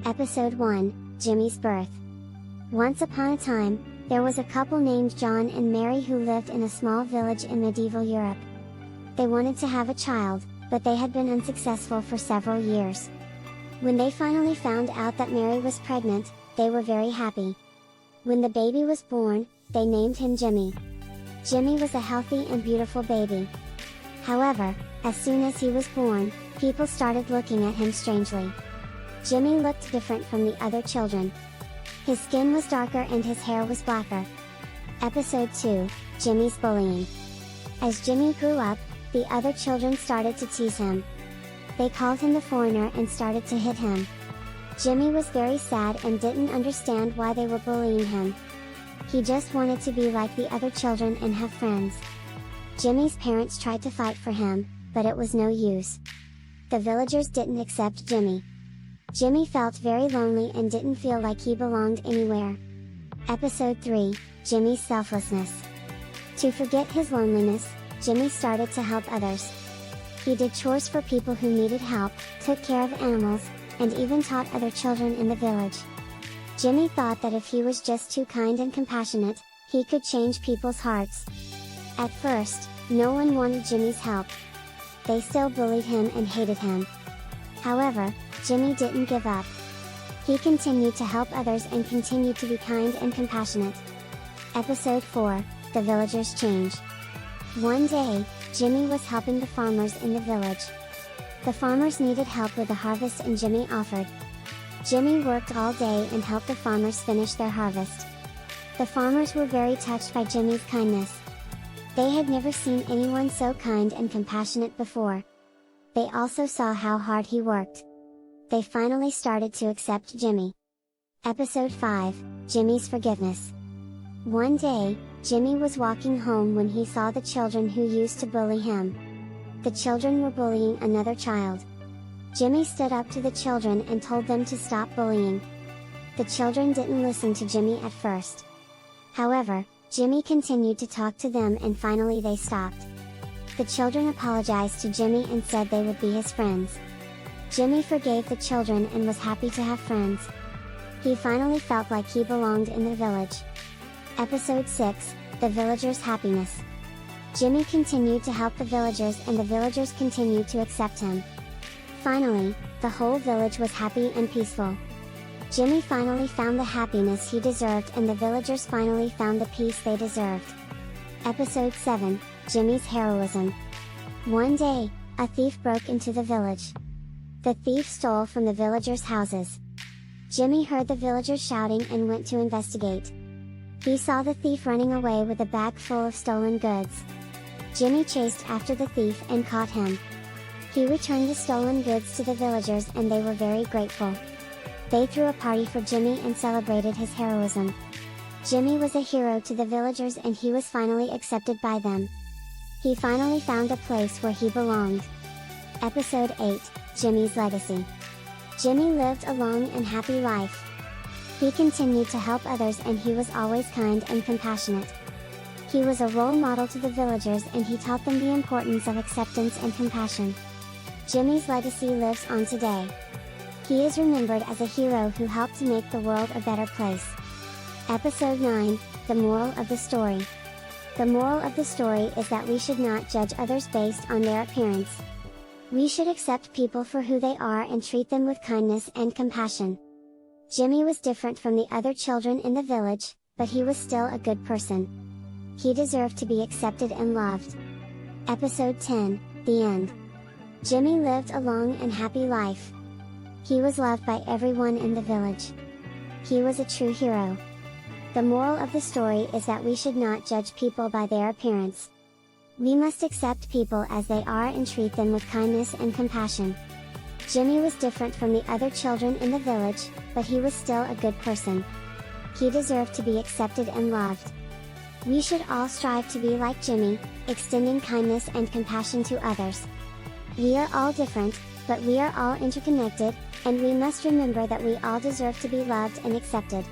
Episode 1, Jimmy's Birth. Once upon a time, there was a couple named John and Mary who lived in a small village in medieval Europe. They wanted to have a child, but they had been unsuccessful for several years. When they finally found out that Mary was pregnant, they were very happy. When the baby was born, they named him Jimmy. Jimmy was a healthy and beautiful baby. However, as soon as he was born, people started looking at him strangely. Jimmy looked different from the other children. His skin was darker and his hair was blacker. Episode 2, Jimmy's Bullying. As Jimmy grew up, the other children started to tease him. They called him the foreigner and started to hit him. Jimmy was very sad and didn't understand why they were bullying him. He just wanted to be like the other children and have friends. Jimmy's parents tried to fight for him, but it was no use. The villagers didn't accept Jimmy. Jimmy felt very lonely and didn't feel like he belonged anywhere. Episode 3, Jimmy's Selflessness. To forget his loneliness, Jimmy started to help others. He did chores for people who needed help, took care of animals, and even taught other children in the village. Jimmy thought that if he was just too kind and compassionate, he could change people's hearts. At first, no one wanted Jimmy's help. They still bullied him and hated him. However, Jimmy didn't give up. He continued to help others and continued to be kind and compassionate. Episode 4, The Villagers Change. One day, Jimmy was helping the farmers in the village. The farmers needed help with the harvest and Jimmy offered. Jimmy worked all day and helped the farmers finish their harvest. The farmers were very touched by Jimmy's kindness. They had never seen anyone so kind and compassionate before. They also saw how hard he worked. They finally started to accept Jimmy. Episode 5, Jimmy's Forgiveness. One day, Jimmy was walking home when he saw the children who used to bully him. The children were bullying another child. Jimmy stood up to the children and told them to stop bullying. The children didn't listen to Jimmy at first. However, Jimmy continued to talk to them and finally they stopped. The children apologized to Jimmy and said they would be his friends. Jimmy forgave the children and was happy to have friends. He finally felt like he belonged in the village. Episode 6, The Villagers' Happiness. Jimmy continued to help the villagers and the villagers continued to accept him. Finally, the whole village was happy and peaceful. Jimmy finally found the happiness he deserved and the villagers finally found the peace they deserved. Episode 7, Jimmy's Heroism. One day, a thief broke into the village. The thief stole from the villagers' houses. Jimmy heard the villagers shouting and went to investigate. He saw the thief running away with a bag full of stolen goods. Jimmy chased after the thief and caught him. He returned the stolen goods to the villagers and they were very grateful. They threw a party for Jimmy and celebrated his heroism. Jimmy was a hero to the villagers and he was finally accepted by them. He finally found a place where he belonged. Episode 8, Jimmy's Legacy. Jimmy lived a long and happy life. He continued to help others and he was always kind and compassionate. He was a role model to the villagers and he taught them the importance of acceptance and compassion. Jimmy's legacy lives on today. He is remembered as a hero who helped to make the world a better place. Episode 9, The Moral of the Story. The moral of the story is that we should not judge others based on their appearance. We should accept people for who they are and treat them with kindness and compassion. Jimmy was different from the other children in the village, but he was still a good person. He deserved to be accepted and loved. Episode 10, The End. Jimmy lived a long and happy life. He was loved by everyone in the village. He was a true hero. The moral of the story is that we should not judge people by their appearance. We must accept people as they are and treat them with kindness and compassion. Jimmy was different from the other children in the village, but he was still a good person. He deserved to be accepted and loved. We should all strive to be like Jimmy, extending kindness and compassion to others. We are all different, but we are all interconnected, and we must remember that we all deserve to be loved and accepted.